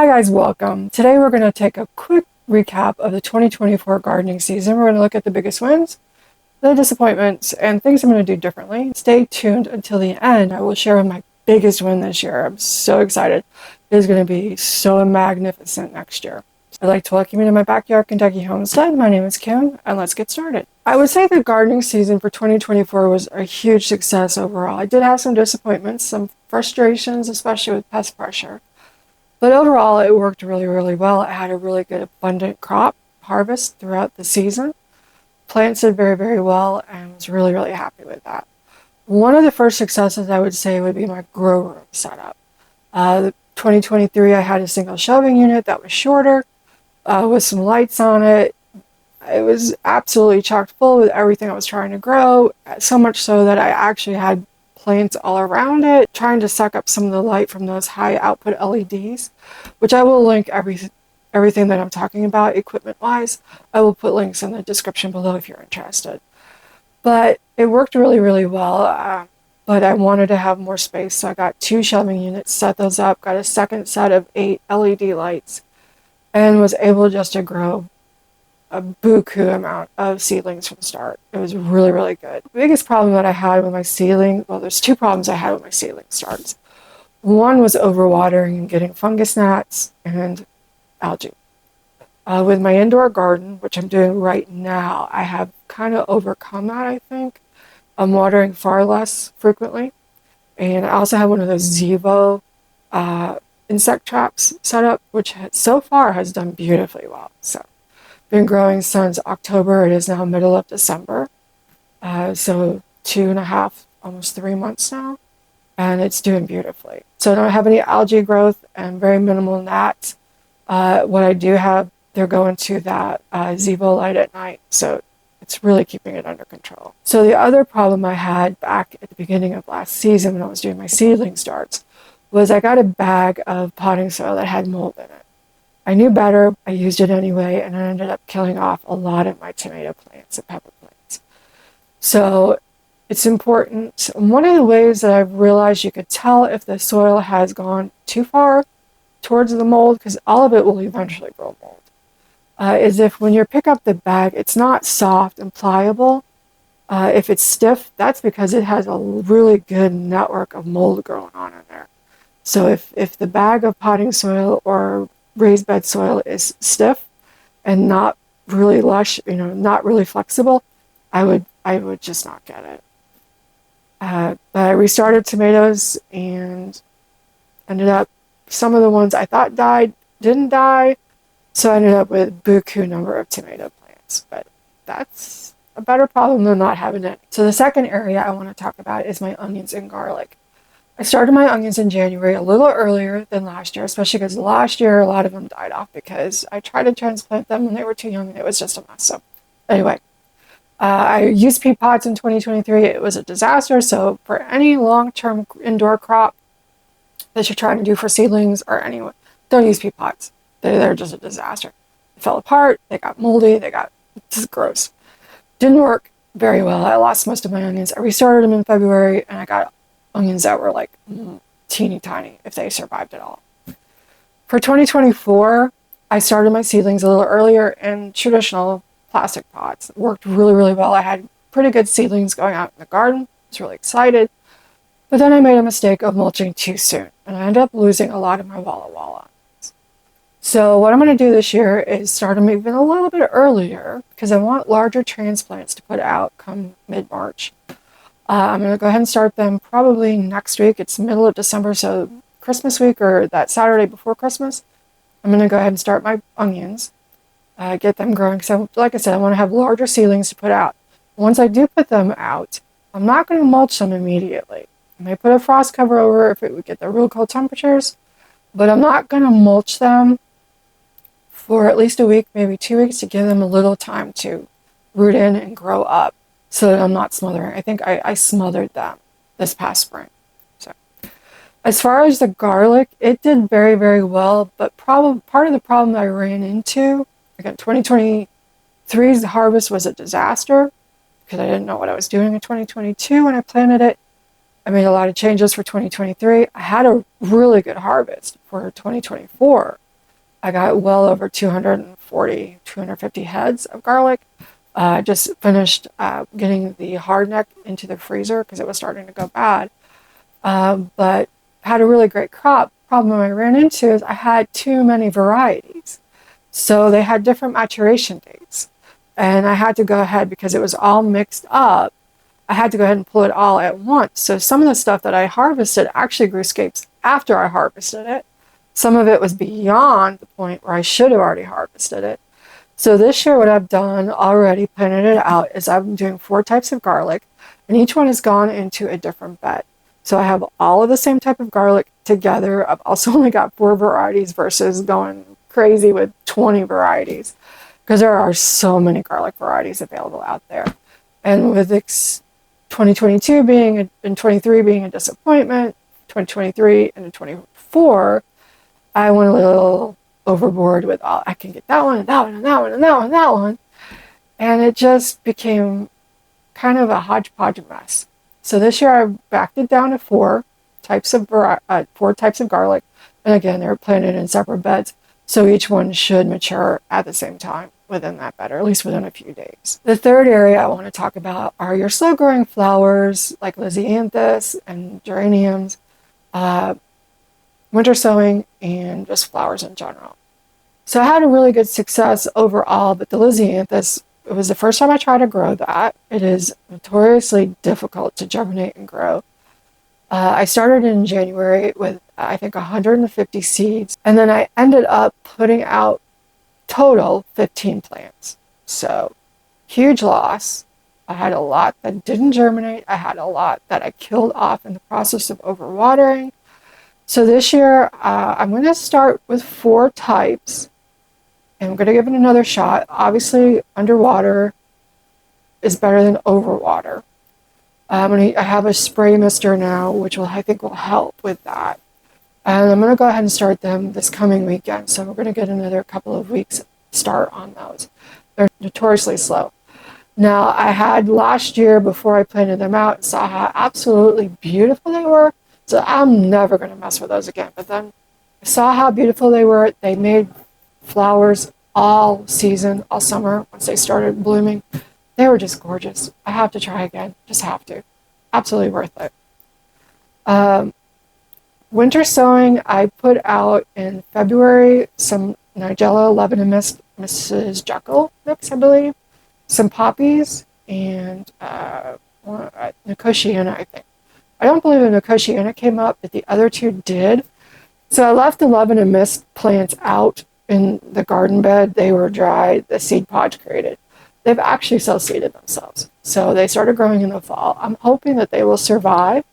Hi guys, welcome. Today we're going to take a quick recap of the 2024 gardening season. We're going to look at the biggest wins, the disappointments, and things I'm going to do differently. Stay tuned until the end. I will share my biggest win this year. I'm so excited. It is going to be so magnificent next year. I'd like to welcome you to my backyard Kentucky homestead. My name is Kim, and let's get started. I would say the gardening season for 2024 was a huge success overall. I did have some disappointments, some frustrations, especially with pest pressure. But overall, it worked really well. I had a really good abundant crop harvest throughout the season. Plants did very well and was really happy with that. One of the first successes I would say would be my grow room setup. 2023, I had a single shelving unit that was shorter with some lights on it. It was absolutely chock full with everything I was trying to grow, so much so that I actually had plants all around it, trying to suck up some of the light from those high output LEDs, which I will link everything that I'm talking about equipment wise. I will put links in the description below if you're interested. But it worked really well, but I wanted to have more space, so I got 2 shelving units, set those up, got a second set of 8 LED lights, and was able just to grow a buku amount of seedlings from the start. It was really good. The biggest problem that I had with my seedling, well, there's 2 problems I had with my seedling starts. One was overwatering and getting fungus gnats and algae. With my indoor garden, which I'm doing right now, I have kind of overcome that, I think. I'm watering far less frequently. And I also have one of those Zevo insect traps set up, which so far has done beautifully well. So been growing since October. It is now middle of December. So 2.5, almost 3 months now. And it's doing beautifully. So I don't have any algae growth and very minimal gnats. What I do have, they're going to that Zevo light at night. So it's really keeping it under control. So the other problem I had back at the beginning of last season when I was doing my seedling starts was I got a bag of potting soil that had mold in it. I knew better, I used it anyway, and I ended up killing off a lot of my tomato plants and pepper plants. So it's important. One of the ways that I've realized you could tell if the soil has gone too far towards the mold, because all of it will eventually grow mold, is if when you pick up the bag, it's not soft and pliable. If it's stiff, that's because it has a really good network of mold growing on in there. So if the bag of potting soil or raised bed soil is stiff and not really lush, not really flexible, I would just not get it. But I restarted tomatoes and ended up, some of the ones I thought died didn't die, so I ended up with buku number of tomato plants. But that's a better problem than not having it. So the second area I want to talk about is my onions and garlic. I started my onions in January a little earlier than last year, especially because last year a lot of them died off because I tried to transplant them when they were too young and it was just a mess. So anyway, I used pea pods in 2023. It was a disaster. So for any long-term indoor crop that you're trying to do for seedlings or anyone, don't use pea pods. They're just a disaster. They fell apart. They got moldy. Just gross. Didn't work very well. I lost most of my onions. I restarted them in February and I got onions that were like teeny tiny if they survived at all. For 2024, I started my seedlings a little earlier in traditional plastic pots. It worked really well. I had pretty good seedlings going out in the garden. I was really excited. But then I made a mistake of mulching too soon, and I ended up losing a lot of my Walla Walla. So what I'm going to do this year is start them even a little bit earlier because I want larger transplants to put out come mid-March. I'm going to go ahead and start them probably next week. It's middle of December, so Christmas week or that Saturday before Christmas. I'm going to go ahead and start my onions, get them growing. So like I said, I want to have larger seedlings to put out. Once I do put them out, I'm not going to mulch them immediately. I may put a frost cover over if it would get the real cold temperatures, but I'm not going to mulch them for at least a week, maybe 2 weeks, to give them a little time to root in and grow up so that I'm not smothering. I think I smothered them this past spring. So as far as the garlic, it did very well, but part of the problem I ran into, again, 2023's harvest was a disaster because I didn't know what I was doing in 2022 when I planted it. I made a lot of changes for 2023. I had a really good harvest for 2024, I got well over 240, 250 heads of garlic. Just finished getting the hardneck into the freezer because it was starting to go bad. But had a really great crop. Problem I ran into is I had too many varieties. So they had different maturation dates. And I had to go ahead because it was all mixed up. I had to go ahead and pull it all at once. So some of the stuff that I harvested actually grew scapes after I harvested it. Some of it was beyond the point where I should have already harvested it. So this year what I've done already, planted it out, is I'm doing 4 types of garlic, and each one has gone into a different bed. So I have all of the same type of garlic together. I've also only got 4 varieties versus going crazy with 20 varieties because there are so many garlic varieties available out there. And with 2022 being and 23 being a disappointment, 2023 and 24, I went a little overboard with all, I can get that one and that one and that one and that one and that one. And it just became kind of a hodgepodge mess. So this year I backed it down to 4 types of garlic. And again, they're planted in separate beds. So each one should mature at the same time within that bed, or at least within a few days. The third area I want to talk about are your slow growing flowers like Lisianthus and geraniums, winter sowing, and just flowers in general. So I had a really good success overall, but the Lisianthus, it was the first time I tried to grow that. It is notoriously difficult to germinate and grow. I started in January with, I think, 150 seeds, and then I ended up putting out total 15 plants. So huge loss. I had a lot that didn't germinate. I had a lot that I killed off in the process of overwatering. So this year, I'm going to start with 4 types, and I'm going to give it another shot. Obviously, underwater is better than overwater. I have a spray mister now, which I think will help with that. And I'm going to go ahead and start them this coming weekend. So we're going to get another couple of weeks start on those. They're notoriously slow. Now, I had last year, before I planted them out, saw how absolutely beautiful they were. So I'm never going to mess with those again. But then I saw how beautiful they were. They made flowers all season, all summer, once they started blooming. They were just gorgeous. I have to try again. Just have to. Absolutely worth it. Winter sowing, I put out in February some Nigella Lebanon Mist, Mrs. Jekyll mix, I believe. Some poppies and Nicotiana, I think. I don't believe the Nicotiana came up, but the other 2 did. So I left the Lebanon Mist plants out in the garden bed. They were dry. The seed pods created. They've actually self-seeded themselves. So they started growing in the fall. I'm hoping that they will survive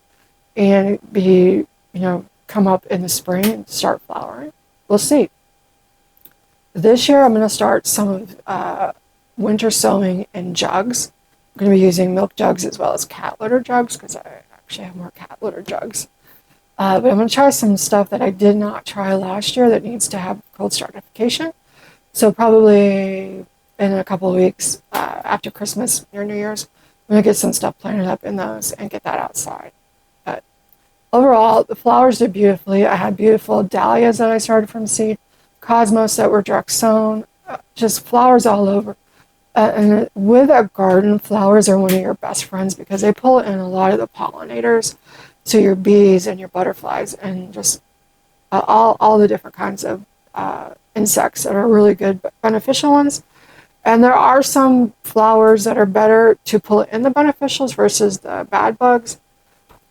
and be, come up in the spring and start flowering. We'll see. This year I'm going to start some of winter sowing in jugs. I'm going to be using milk jugs as well as cat litter jugs because I actually have more cat litter jugs. But I'm going to try some stuff that I did not try last year that needs to have cold stratification. So probably in a couple of weeks after Christmas or New Year's, I'm going to get some stuff planted up in those and get that outside. But overall, the flowers did beautifully. I had beautiful dahlias that I started from seed, cosmos that were direct sown, just flowers all over. And with a garden, flowers are one of your best friends because they pull in a lot of the pollinators. So your bees and your butterflies and just all the different kinds of insects that are really good, beneficial ones. And there are some flowers that are better to pull in the beneficials versus the bad bugs,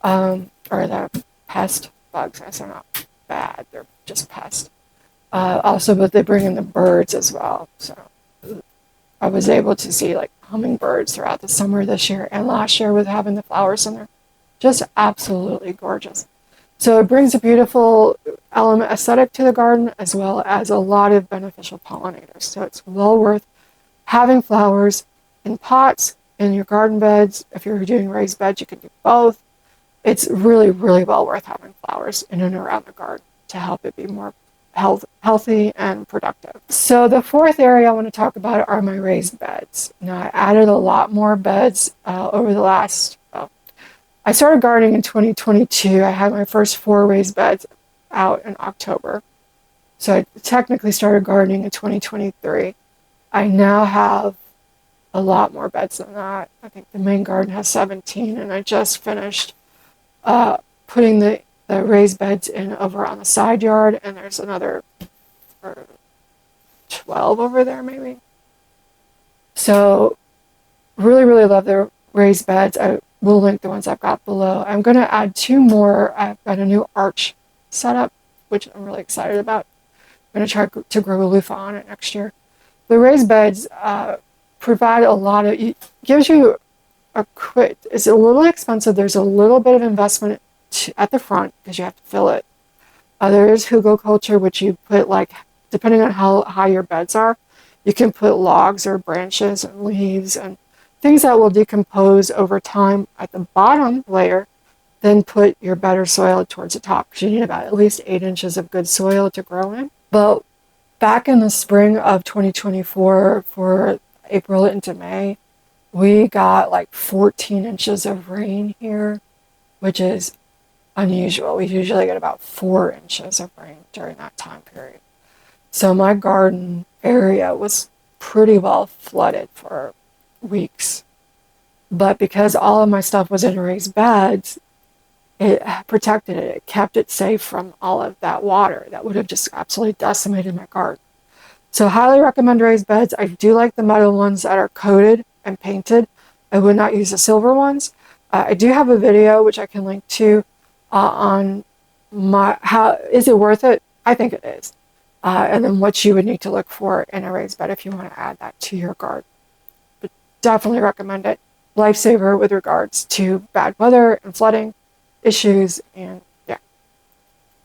or the pest bugs. I say not bad, they're just pests. Also, but they bring in the birds as well. So I was able to see like hummingbirds throughout the summer this year and last year with having the flowers in there. Just absolutely gorgeous. So it brings a beautiful element aesthetic to the garden as well as a lot of beneficial pollinators. So it's well worth having flowers in pots, in your garden beds. If you're doing raised beds, you can do both. It's really, really well worth having flowers in and around the garden to help it be more healthy and productive. So the 4th area I want to talk about are my raised beds. Now I added a lot more beds over the last, I started gardening in 2022. I had my first 4 raised beds out in October. So I technically started gardening in 2023. I now have a lot more beds than that. I think the main garden has 17, and I just finished putting the raised beds in over on the side yard, and there's another 12 over there maybe. So really, really love the raised beds. I will link the ones I've got below. I'm going to add 2 more. I've got a new arch setup, which I'm really excited about. I'm going to try to grow a loofah on it next year. The raised beds provide a lot of, it gives you a quick, it's a little expensive. There's a little bit of investment at the front because you have to fill it. There is hugelkultur, which you put like, depending on how high your beds are, you can put logs or branches and leaves and things that will decompose over time at the bottom layer. Then put your better soil towards the top because you need about at least 8 inches of good soil to grow in. But back in the spring of 2024, for April into May, we got like 14 inches of rain here, which is unusual. We usually get about 4 inches of rain during that time period. So my garden area was pretty well flooded for weeks. But because all of my stuff was in raised beds, it protected it. It kept it safe from all of that water that would have just absolutely decimated my garden. So highly recommend raised beds. I do like the metal ones that are coated and painted. I would not use the silver ones. I do have a video, which I can link to, on how is it worth it? I think it is. And then what you would need to look for in a raised bed if you want to add that to your garden. But definitely recommend it. Lifesaver with regards to bad weather and flooding issues, and yeah,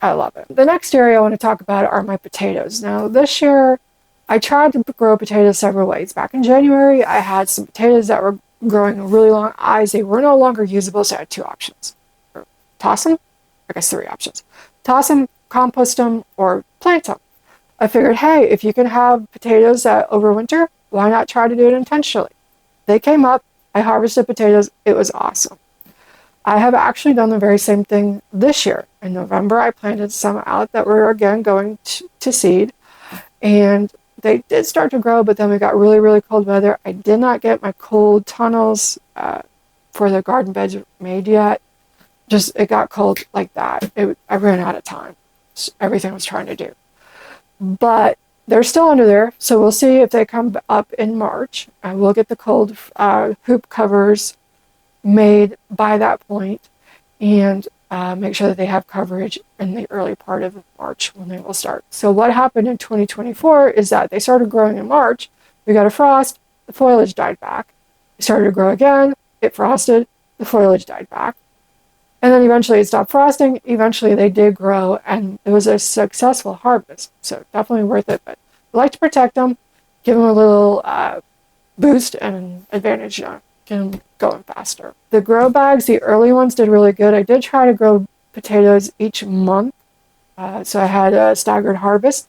I love it. The next area I want to talk about are my potatoes. Now this year, I tried to grow potatoes several ways. Back in January, I had some potatoes that were growing really long eyes. They were no longer usable, so I had 2 options. Toss them, I guess 3 options. Toss them, compost them, or plant them. I figured, hey, if you can have potatoes that overwinter, why not try to do it intentionally? They came up, I harvested potatoes, it was awesome. I have actually done the very same thing this year. In November, I planted some out that were again going to seed, and they did start to grow, but then we got really, really cold weather. I did not get my cold tunnels for the garden beds made yet. Just, it got cold like that. I ran out of time. Everything I was trying to do. But they're still under there, so we'll see if they come up in March. I will get the cold hoop covers made by that point, and make sure that they have coverage in the early part of March when they will start. So what happened in 2024 is that they started growing in March. We got a frost, the foliage died back. They started to grow again, it frosted, the foliage died back. And then eventually it stopped frosting. Eventually they did grow, and it was a successful harvest. So definitely worth it. But I like to protect them, give them a little boost and advantage, get them going faster. The grow bags, the early ones did really good. I did try to grow potatoes each month. So I had a staggered harvest.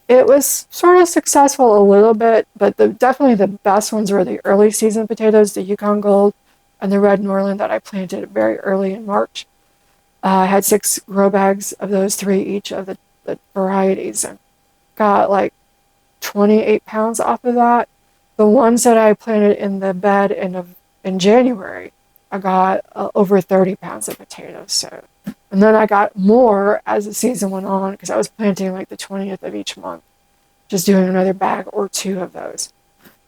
It was sort of successful a little bit, but definitely the best ones were the early season potatoes, the Yukon Gold, and the Red Norland that I planted very early in March. I had 6 grow bags of those 3 each of the varieties, and got like 28 pounds off of that. The ones that I planted in the bed in January, I got over 30 pounds of potatoes. So, and then I got more as the season went on because I was planting like the 20th of each month, just doing another bag or 2 of those.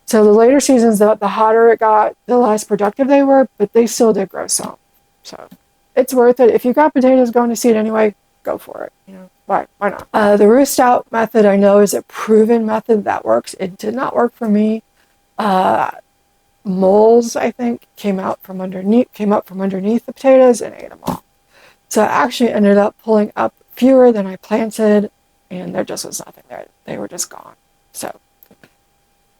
So the later seasons, the hotter it got, the less productive they were, but they still did grow some. So it's worth it. If you got potatoes going to seed anyway, go for it. You know, why not? The roost out method I know is a proven method that works. It did not work for me. Moles, I think, came up from underneath the potatoes and ate them all. So I actually ended up pulling up fewer than I planted, and there just was nothing there. They were just gone. So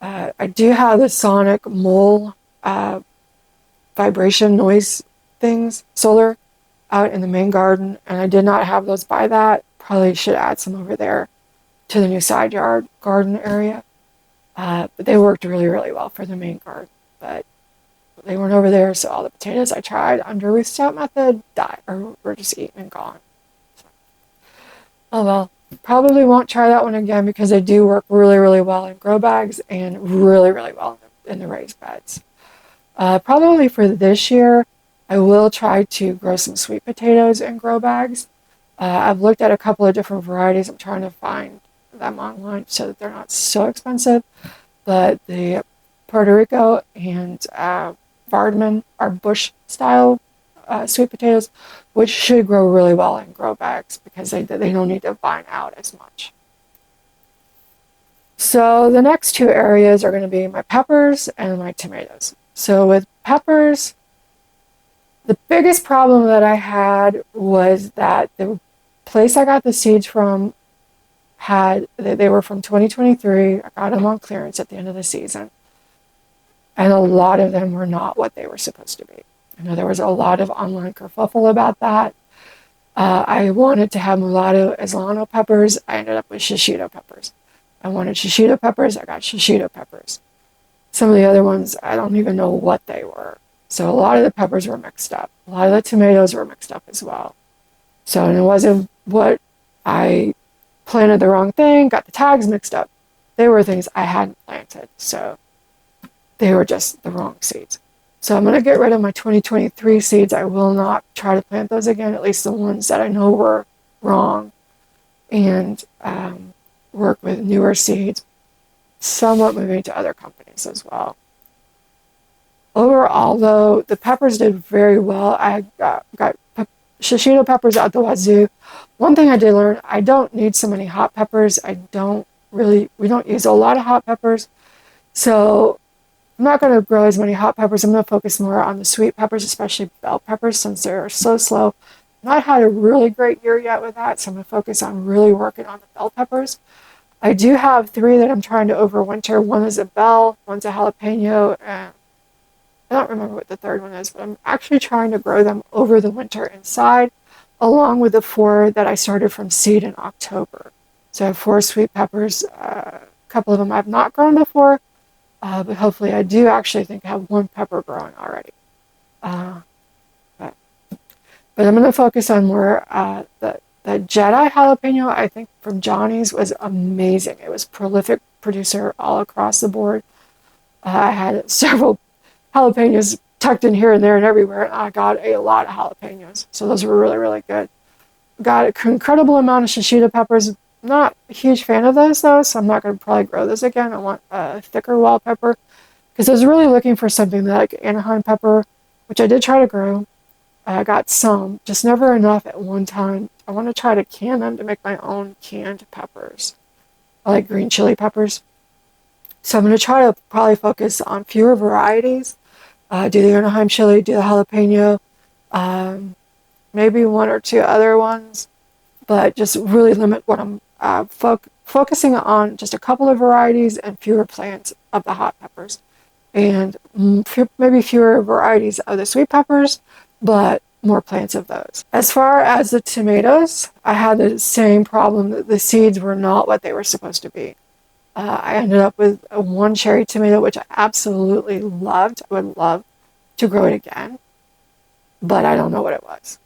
I do have the sonic mole vibration noise things, solar, out in the main garden, and I did not have those by that. Probably should add some over there to the new side yard garden area. But they worked really, really well for the main garden. But they weren't over there, so all the potatoes I tried under roost out method died, or were just eaten and gone. So, oh well. Probably won't try that one again because they do work really, really well in grow bags and really, really well in the raised beds. Probably for this year, I will try to grow some sweet potatoes in grow bags. I've looked at a couple of different varieties. I'm trying to find them online so that they're not so expensive. But the Puerto Rico and Vardman are bush style sweet potatoes, which should grow really well in grow bags because they don't need to vine out as much. So the next two areas are going to be my peppers and my tomatoes. So with peppers, the biggest problem that I had was that the place I got the seeds from they were from 2023. I got them on clearance at the end of the season. And a lot of them were not what they were supposed to be. I know there was a lot of online kerfuffle about that. I wanted to have mulatto Islano peppers. I ended up with shishito peppers. I wanted shishito peppers. I got shishito peppers. Some of the other ones, I don't even know what they were. So a lot of the peppers were mixed up. A lot of the tomatoes were mixed up as well. So it wasn't what I planted the wrong thing, got the tags mixed up. They were things I hadn't planted. So they were just the wrong seeds. So I'm going to get rid of my 2023 seeds. I will not try to plant those again, at least the ones that I know were wrong, and work with newer seeds, somewhat moving to other companies as well. Overall, though, the peppers did very well. I got shishito peppers out the wazoo. One thing I did learn, I don't need so many hot peppers. We don't use a lot of hot peppers. So I'm not going to grow as many hot peppers. I'm going to focus more on the sweet peppers, especially bell peppers, since they're so slow. Not had a really great year yet with that, so I'm going to focus on really working on the bell peppers. I do have 3 that I'm trying to overwinter. One is a bell, one's a jalapeno, and I don't remember what the third one is, but I'm actually trying to grow them over the winter inside, along with the 4 that I started from seed in October. So I have 4 sweet peppers. A couple of them I've not grown before. But hopefully I do actually think I have 1 pepper growing already. But I'm going to focus on more the Jedi jalapeno, I think, from Johnny's was amazing. It was prolific producer all across the board. I had several jalapenos tucked in here and there and everywhere, and I got a lot of jalapenos. So those were really, really good. Got an incredible amount of shishito peppers. Not a huge fan of those though, so I'm not going to probably grow those again. I want a thicker wall pepper because I was really looking for something like Anaheim pepper, which I did try to grow. I got some, just never enough at one time. I want to try to can them to make my own canned peppers. I like green chili peppers. So I'm going to try to probably focus on fewer varieties. Do the Anaheim chili, do the jalapeno, maybe 1 or 2 other ones, but just really limit what I'm focusing on, just a couple of varieties and fewer plants of the hot peppers, and maybe fewer varieties of the sweet peppers, but more plants of those. As far as the tomatoes, I had the same problem that the seeds were not what they were supposed to be. I ended up with 1 cherry tomato, which I absolutely loved. I would love to grow it again, but I don't know what it was.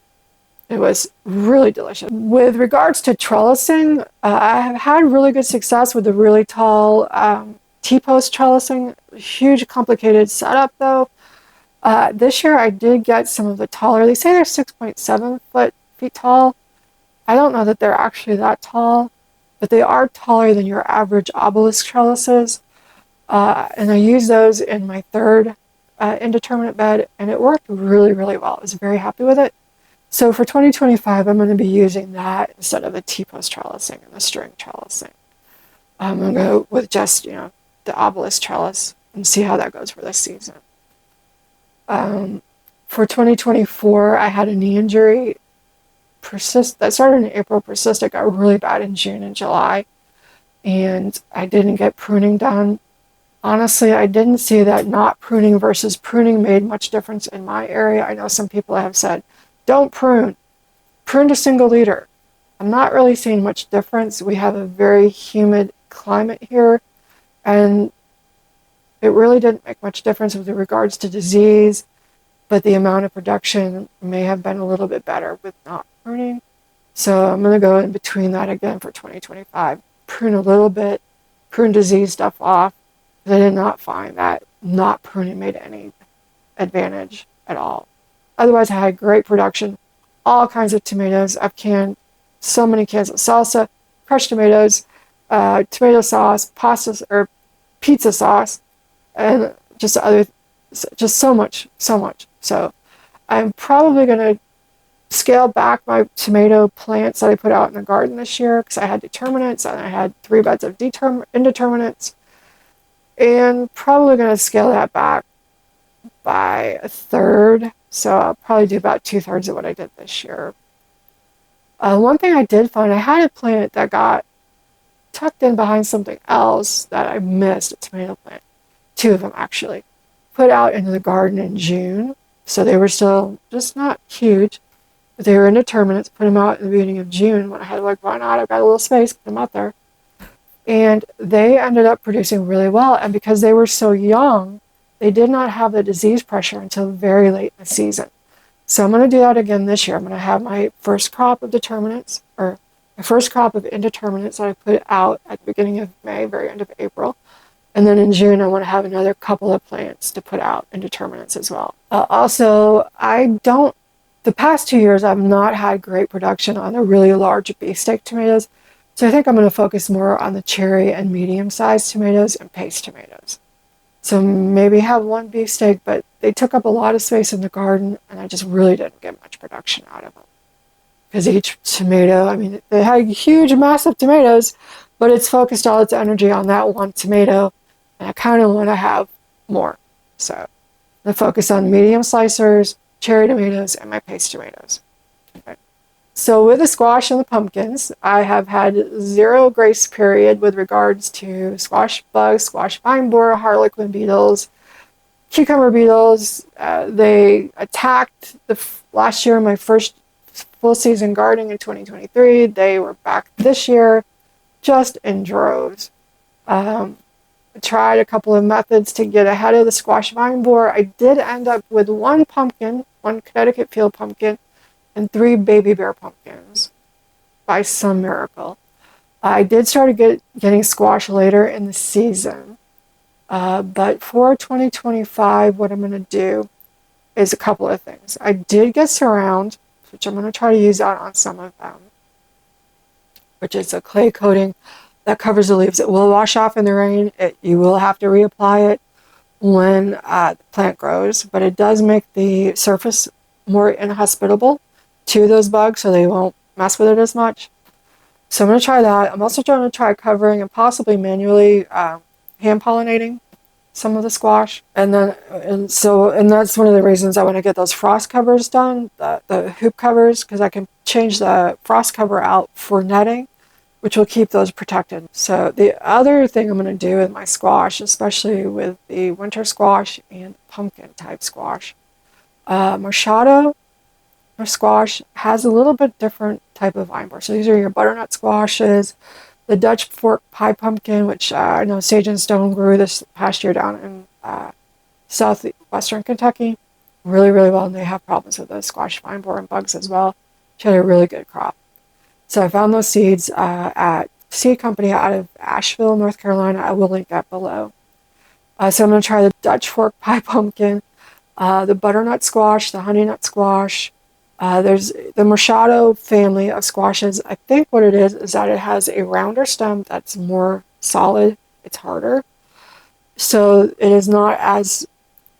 It was really delicious. With regards to trellising, I have had really good success with the really tall T-post trellising. Huge, complicated setup though. This year I did get some of the taller. They say they're 6.7 feet tall. I don't know that they're actually that tall, but they are taller than your average obelisk trellises. And I used those in my 3rd indeterminate bed, and it worked really, really well. I was very happy with it. So for 2025, I'm going to be using that instead of the T-post trellising and the string trellising. I'm going to go with just, the obelisk trellis and see how that goes for this season. For 2024, I had a knee injury that started in April, persisted, got really bad in June and July, and I didn't get pruning done. Honestly, I didn't see that not pruning versus pruning made much difference in my area. I know some people have said, don't prune to single leader. I'm not really seeing much difference. We have a very humid climate here, and it really didn't make much difference with regards to disease, but the amount of production may have been a little bit better with not pruning. So I'm going to go in between that again for 2025. Prune a little bit, prune disease stuff off. I did not find that not pruning made any advantage at all. Otherwise, I had great production. All kinds of tomatoes. I've canned so many cans of salsa, crushed tomatoes, tomato sauce, pasta or pizza sauce, and just so much, so much. So I'm probably going to scale back my tomato plants that I put out in the garden this year because I had determinants and I had 3 beds of indeterminates, and probably going to scale that back by a third. So I'll probably do about 2/3 of what I did this year. One thing I did find, I had a plant that got tucked in behind something else that I missed, a tomato plant. 2 of them actually. Put out into the garden in June. So they were still just not huge. But they were indeterminates. Put them out in the beginning of June when I had like, why not? I've got a little space, put them out there. And they ended up producing really well. And because they were so young, they did not have the disease pressure until very late in the season. So I'm going to do that again this year. I'm going to have my first crop of determinants, or my first crop of indeterminates that I put out at the beginning of May, very end of April. And then in June, I want to have another couple of plants to put out indeterminates as well. Also, the past 2 years, I've not had great production on the really large beefsteak tomatoes. So I think I'm going to focus more on the cherry and medium-sized tomatoes and paste tomatoes. So maybe have one beefsteak, but they took up a lot of space in the garden, and I just really didn't get much production out of them. Because each tomato, I mean, they had huge, massive tomatoes, but it's focused all its energy on that one tomato, and I kind of want to have more. So I focus on medium slicers, cherry tomatoes, and my paste tomatoes. Okay. So with the squash and the pumpkins, I have had 0 grace period with regards to squash bugs, squash vine borer, harlequin beetles, cucumber beetles. They attacked last year, my first full season gardening in 2023. They were back this year, just in droves. I tried a couple of methods to get ahead of the squash vine borer. I did end up with 1 pumpkin, 1 Connecticut field pumpkin, and 3 baby bear pumpkins by some miracle. I did start getting squash later in the season. But for 2025, what I'm going to do is a couple of things. I did get Surround, which I'm going to try to use out on some of them, which is a clay coating that covers the leaves. It will wash off in the rain. You will have to reapply it when the plant grows, but it does make the surface more inhospitable to those bugs, so they won't mess with it as much. So I'm going to try that. I'm also going to try covering and possibly manually hand pollinating some of the squash. And that's one of the reasons I want to get those frost covers done, the hoop covers, because I can change the frost cover out for netting, which will keep those protected. So the other thing I'm going to do with my squash, especially with the winter squash and pumpkin type squash, Machado or squash has a little bit different type of vine borer. So these are your butternut squashes, the Dutch fork pie pumpkin, which I know Sage and Stone grew this past year down in southwestern Kentucky, really, really well. And they have problems with the squash vine borer and bugs as well. She had a really good crop. So I found those seeds at seed company out of Asheville, North Carolina. I will link that below. So I'm going to try the Dutch fork pie pumpkin, the butternut squash, the honey nut squash. There's the Machado family of squashes. I think what it is that it has a rounder stem that's more solid. It's harder. So it is not as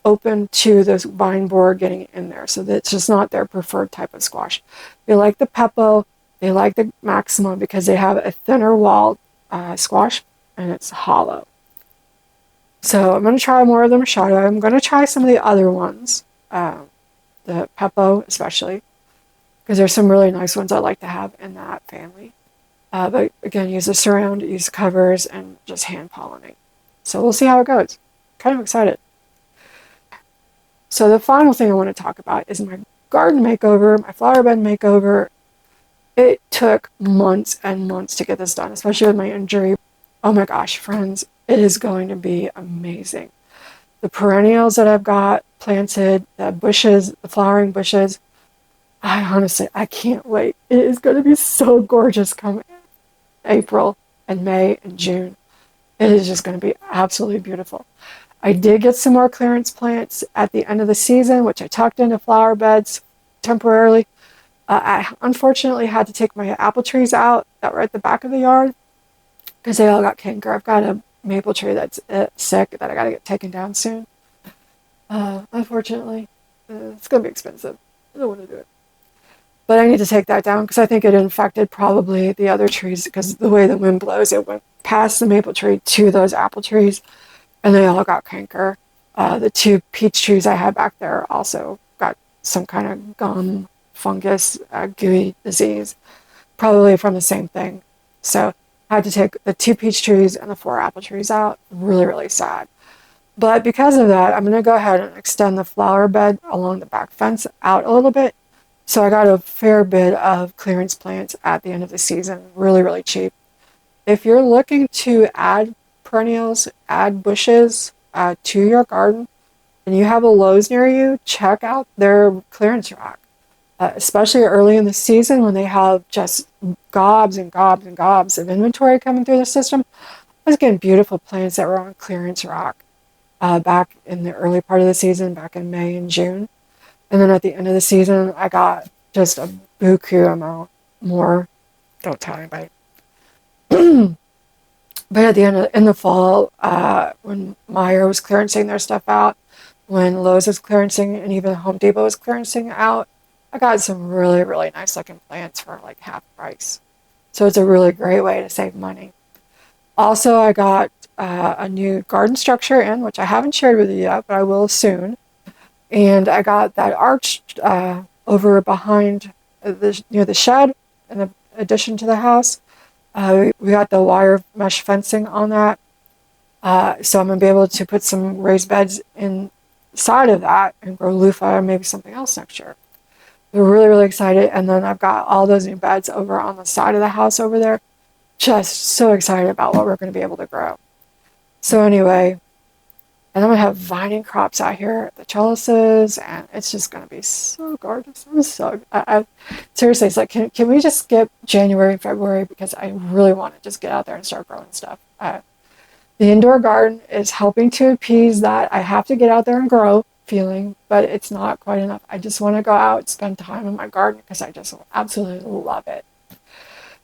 open to the vine borer getting in there. So it's just not their preferred type of squash. They like the Peppo. They like the Maxima because they have a thinner walled squash and it's hollow. So I'm going to try more of the Machado. I'm going to try some of the other ones, the Peppo especially, because there's some really nice ones I like to have in that family. But again, use the Surround, use covers, and just hand pollinate. So we'll see how it goes. Kind of excited. So the final thing I want to talk about is my garden makeover, my flower bed makeover. It took months and months to get this done, especially with my injury. Oh my gosh, friends, it is going to be amazing. The perennials that I've got planted, the bushes, the flowering bushes, I can't wait. It is going to be so gorgeous coming April and May and June. It is just going to be absolutely beautiful. I did get some more clearance plants at the end of the season, which I tucked into flower beds temporarily. I unfortunately had to take my apple trees out that were at the back of the yard because they all got canker. I've got a maple tree that's sick that I got to get taken down soon. Unfortunately, it's going to be expensive. I don't want to do it. But I need to take that down because I think it infected probably the other trees because the way the wind blows, it went past the maple tree to those apple trees and they all got canker. The 2 peach trees I had back there also got some kind of gum fungus, gooey disease, probably from the same thing. So I had to take the 2 peach trees and the 4 apple trees out. Really, really sad. But because of that, I'm going to go ahead and extend the flower bed along the back fence out a little bit. So I got a fair bit of clearance plants at the end of the season, really, really cheap. If you're looking to add perennials, add bushes to your garden, and you have a Lowe's near you, check out their clearance rack. Especially early in the season when they have just gobs and gobs and gobs of inventory coming through the system. I was getting beautiful plants that were on clearance rack back in the early part of the season, back in May and June. And then at the end of the season, I got just a buku amount more. Don't tell anybody. But at the end in the fall, when Meijer was clearancing their stuff out, when Lowe's was clearancing, and even Home Depot was clearancing out, I got some really, really nice looking plants for like half price. So it's a really great way to save money. Also, I got a new garden structure in, which I haven't shared with you yet, but I will soon. And I got that arch over behind near the shed in the addition to the house. We got the wire mesh fencing on that. So I'm going to be able to put some raised beds inside of that and grow loofah or maybe something else next year. We're really, really excited. And then I've got all those new beds over on the side of the house over there. Just so excited about what we're going to be able to grow. So anyway, and I'm going to have vining crops out here, the trellises, and it's just going to be so gorgeous. Seriously, it's like, can we just skip January and February because I really want to just get out there and start growing stuff. The indoor garden is helping to appease that I have to get out there and grow feeling, but it's not quite enough. I just want to go out, spend time in my garden because I just absolutely love it.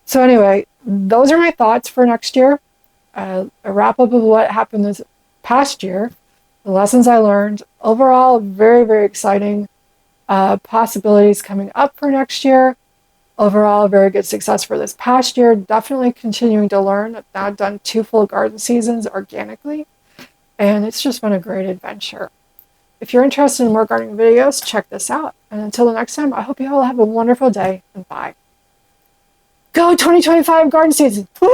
So anyway, those are my thoughts for next year. A wrap up of what happened this past year, the lessons I learned. Overall, very, very exciting possibilities coming up for next year. Overall, very good success for this past year. Definitely continuing to learn. I've now done 2 full garden seasons organically, and it's just been a great adventure. If you're interested in more gardening videos, check this out. And until the next time, I hope you all have a wonderful day, and bye. Go 2025 garden season! Woo!